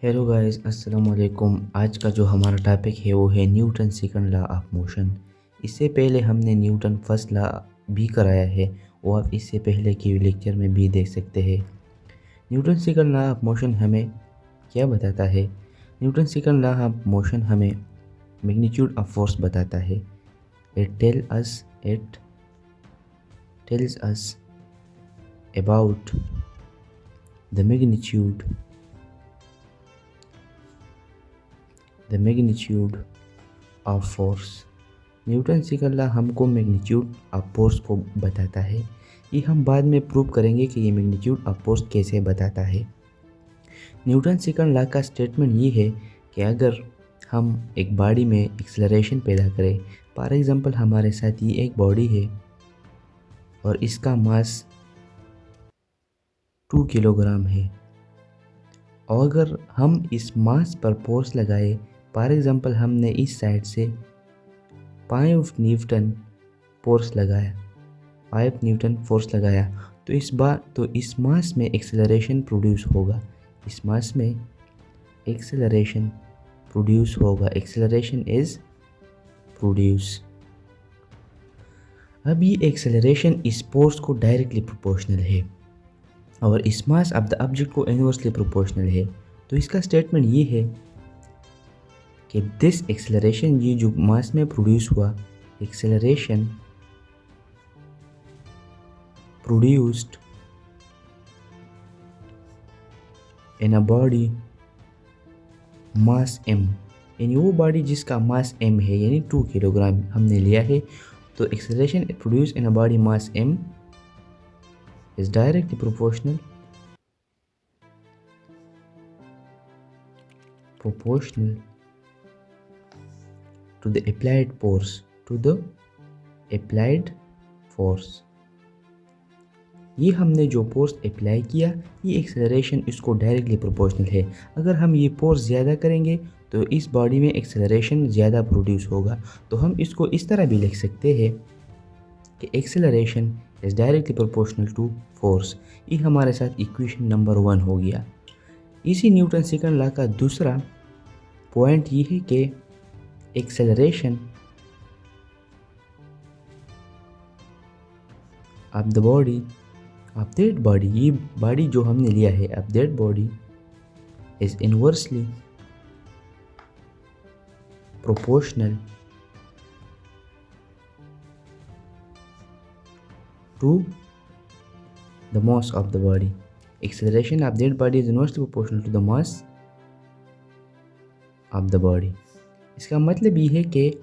Hello guys, अस्सलाम वालेकुम। आज का जो हमारा टॉपिक है वो है Newton second law of motion. इससे पहले हमने न्यूटन फर्स्ट लॉ भी कराया है, वो आप इससे पहले के लेक्चर में भी देख सकते हैं। Newton second law of motion हमें क्या बताता है? Newton second law of motion हमें मैग्नीट्यूड ऑफ फोर्स बताता है। It tells us about the magnitude of force. Newton second law हमको मैग्नीट्यूड ऑफ फोर्स को बताता है। ये हम बाद में प्रूव करेंगे कि ये मैग्नीट्यूड ऑफ फोर्स कैसे बताता है। न्यूटन सेकंड लॉ का स्टेटमेंट ये है कि अगर हम एक बॉडी में एक्सेलरेशन पैदा करें, फॉर एग्जांपल हमारे साथ ये एक बॉडी है और इसका मास 2 किलोग्राम है, और अगर हम इस मास पर फोर्स लगाए, फॉर एग्जांपल हमने इस साइड से 5 न्यूटन फोर्स लगाया, तो इस मास में एक्सेलरेशन प्रोड्यूस होगा। Acceleration is produce. अब ये एक्सेलरेशन इस फोर्स को डायरेक्टली प्रोपोर्शनल है और इस मास ऑफ द ऑब्जेक्ट को इनवर्सली प्रोपोर्शनल है। तो इसका स्टेटमेंट ये है कि दिस एक्सेलरेशन, ये जो मास में प्रोड्यूस हुआ, acceleration produced in a body mass m, यानी वो बॉडी जिसका मास m है, यानी 2 किलोग्राम हमने लिया है, तो acceleration produce in a body mass m is directly proportional to the applied force। ये हमने जो फोर्स अप्लाई किया, ये एक्सेलरेशन इसको डायरेक्टली प्रोपोर्शनल है। अगर हम ये फोर्स ज़्यादा करेंगे तो इस बॉडी में एक्सेलरेशन ज़्यादा प्रोड्यूस होगा। तो हम इसको इस तरह भी लिख सकते हैं कि acceleration is directly proportional to force. ये हमारे साथ इक्वेशन नंबर 1 हो गया। इसी न्यूटन सेकंड लॉ का दूसरा पॉइंट ये है कि acceleration of the body, of that body, ये बॉडी जो हमने लिया है, of that body is inversely proportional to the mass of the body। Acceleration of that body is inversely proportional to the mass of the body। इसका मतलब ये है कि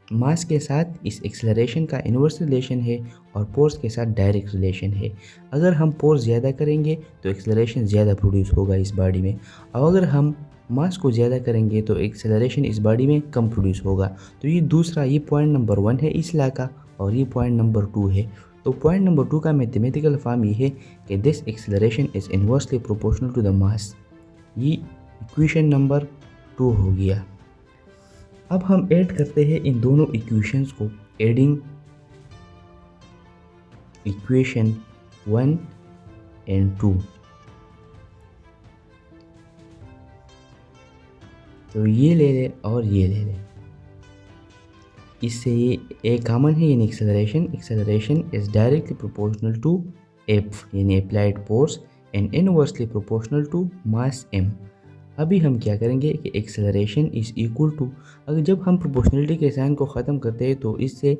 मास के साथ इस एक्सेलरेशन का इन्वर्स रिलेशन है और फोर्स के साथ डायरेक्ट रिलेशन है। अगर हम फोर्स ज़्यादा करेंगे तो एक्सेलरेशन ज़्यादा प्रोड्यूस होगा इस बॉडी में, और अगर हम मास को ज़्यादा करेंगे तो एक्सेलरेशन इस बॉडी में कम प्रोड्यूस होगा। तो ये दूसरा, ये पॉइंट नंबर 1 है इस लॉ का, और ये पॉइंट नंबर 2 है। तो पॉइंट नंबर 2 का मैथमेटिकल फॉर्म ये है कि this acceleration is inversely proportional to the mass. ये इक्वेशन नंबर 2 हो गया। अब हम ऐड करते हैं इन दोनों इक्वेशंस को, एडिंग इक्वेशन 1 एंड 2। तो ये ले ले और ये ले ले, इससे ये एक कॉमन है, यानी acceleration is directly proportional to F, यानी applied force, and inversely proportional to mass m। अभी हम क्या करेंगे कि एक्सेलरेशन इज इक्वल टू, अगर जब हम प्रोपोर्शनलिटी के साइन को ख़त्म करते हैं तो इससे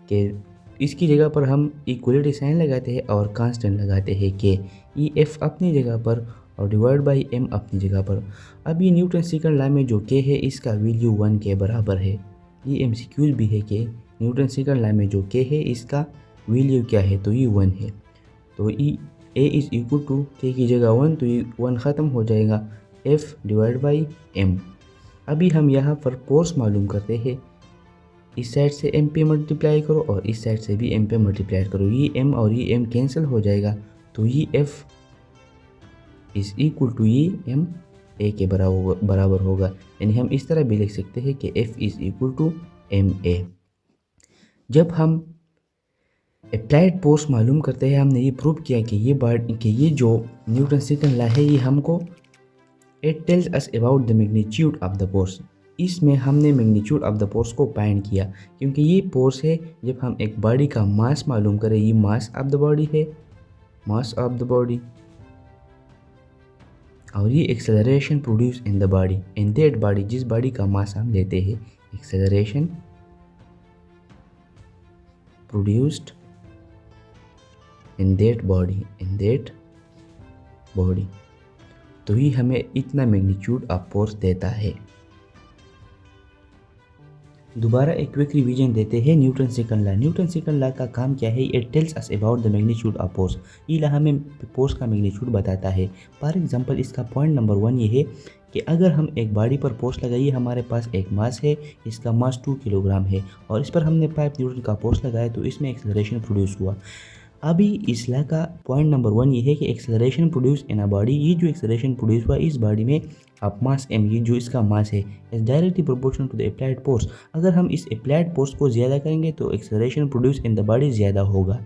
कि इसकी जगह पर हम इक्वलिटी साइन लगाते हैं और कांस्टेंट लगाते हैं कि ई एफ अपनी जगह पर और डिवाइड बाई m अपनी जगह पर। अभी न्यूटन सेकंड लॉ में जो k है इसका वैल्यू 1 के बराबर है। ये MCQ भी है कि न्यूटन सेकंड लॉ में जो k है इसका वैल्यू क्या है, तो ये 1 है। तो ए इज इक्वल टू k की जगह 1, तो ये 1 ख़त्म हो जाएगा, f डिवाइड बाई m। अभी हम यहाँ पर फोर्स मालूम करते हैं, इस साइड से m पे मल्टीप्लाई करो और इस साइड से भी m पे मल्टीप्लाई करो, ये m और ये m कैंसिल हो जाएगा, तो ये f इज इक्वल टू ये m a के बराबर होगा। यानी हम इस तरह भी लिख सकते हैं कि f is equal to ma। जब हम अप्लाइड फोर्स मालूम करते हैं, हमने ये प्रूव किया कि ये जो न्यूटन सेकंड लॉ है ये हमको it tells us about the magnitude of the force. इसमें हमने मैग्नीट्यूड ऑफ द फोर्स को फाइंड किया, क्योंकि ये फोर्स है जब हम एक बॉडी का मास मालूम करें। ये मास ऑफ द बॉडी है, मास ऑफ द बॉडी, और ये acceleration produce in the body, in that body, जिस बॉडी का मास हम लेते हैं। Acceleration produced in that body, in that body, तो ये हमें इतना मैग्नीट्यूड ऑफ फोर्स देता है। दोबारा एक क्विक रिवीजन देते हैं Newton second law. Newton second law का काम क्या है? It tells us about the magnitude of force. ये लॉ हमें फोर्स का मैग्नीट्यूड बताता है। फॉर एग्जांपल इसका पॉइंट नंबर 1 ये है कि अगर हम एक बॉडी पर फोर्स लगाइए, हमारे पास एक मास है, इसका मास 2 किलोग्राम है, और इस पर हमने 5 न्यूटन का फोर्स लगाया, तो इसमें एक्सेलरेशन प्रोड्यूस हुआ। अभी इस लॉ का पॉइंट नंबर 1 ये है कि acceleration produce in a body, ये जो एक्सेलरेशन प्रोड्यूस हुआ इस बॉडी में अब मास m, ये जो इसका मास है, is directly proportional to the applied force. अगर हम इस अप्लाइड फोर्स को ज़्यादा करेंगे तो acceleration produce in the body ज़्यादा होगा,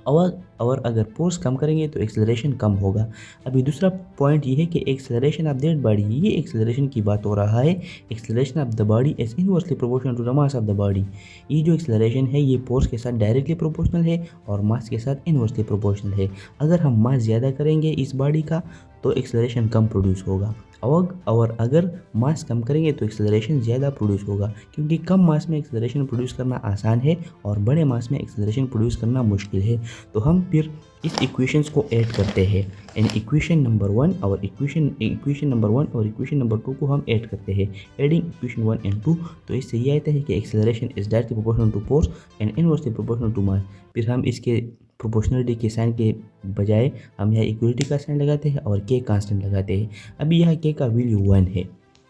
और अगर फोर्स कम करेंगे तो एक्सेलरेशन कम होगा। अभी दूसरा पॉइंट ये है कि एक्सेलरेशन ऑफ दैट बॉडी, ये एक्सेलरेशन की बात हो रहा है। Acceleration of the body is inversely proportional to the mass of the body. ये जो एक्सेलरेशन है ये फोर्स के साथ डायरेक्टली प्रोपोर्शनल है और मास के साथ इनवर्सली प्रोपोर्शनल है। अगर हम मास ज़्यादा करेंगे इस बॉडी का तो एक्सेलरेशन कम प्रोड्यूस होगा, और अगर मास कम करेंगे तो एक्सेलरेशन ज़्यादा प्रोड्यूस होगा, क्योंकि कम मास में एक्सेलरेशन प्रोड्यूस करना आसान है और बड़े मास में एक्सेलरेशन प्रोड्यूस करना मुश्किल है। तो हम फिर इस इक्वेशंस को ऐड करते हैं। इन इक्वेशन नंबर 1 और इक्वेशन नंबर 1 और इक्वेशन नंबर 2 को हम ऐड करते हैं। एडिंग इक्वेशन 1 एंड 2, तो इससे ये आता है कि acceleration is directly proportional to force and inversely proportional to mass. फिर हम इसके प्रोपोर्शनलिटी के साइन के बजाय हम यहाँ इक्वलिटी का साइन लगाते हैं और के कांस्टेंट लगाते हैं। अभी यहाँ के का वैल्यू 1 है,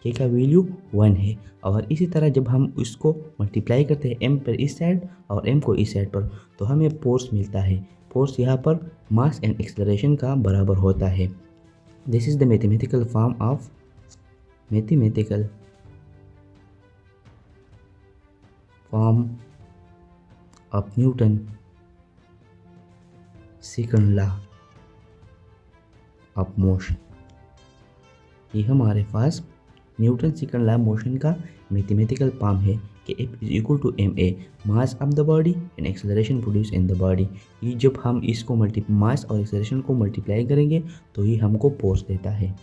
के का वैल्यू 1 है, और इसी तरह जब हम इसको मल्टीप्लाई करते हैं एम पर इस साइड और एम को इस साइड पर, तो हमें फोर्स मिलता है। फोर्स यहाँ पर मास एंड एक्सेलरेशन का बराबर होता है। This is the mathematical form of Newton second law of motion. ये हमारे पास न्यूटन सेकंड लॉ मोशन का मैथमेटिकल फॉर्म है कि F is equal to ma, mass of the body and acceleration produce in the body. ये जब हम इसको मास और एक्सेलरेशन को मल्टीप्लाई करेंगे तो ये हमको फोर्स देता है।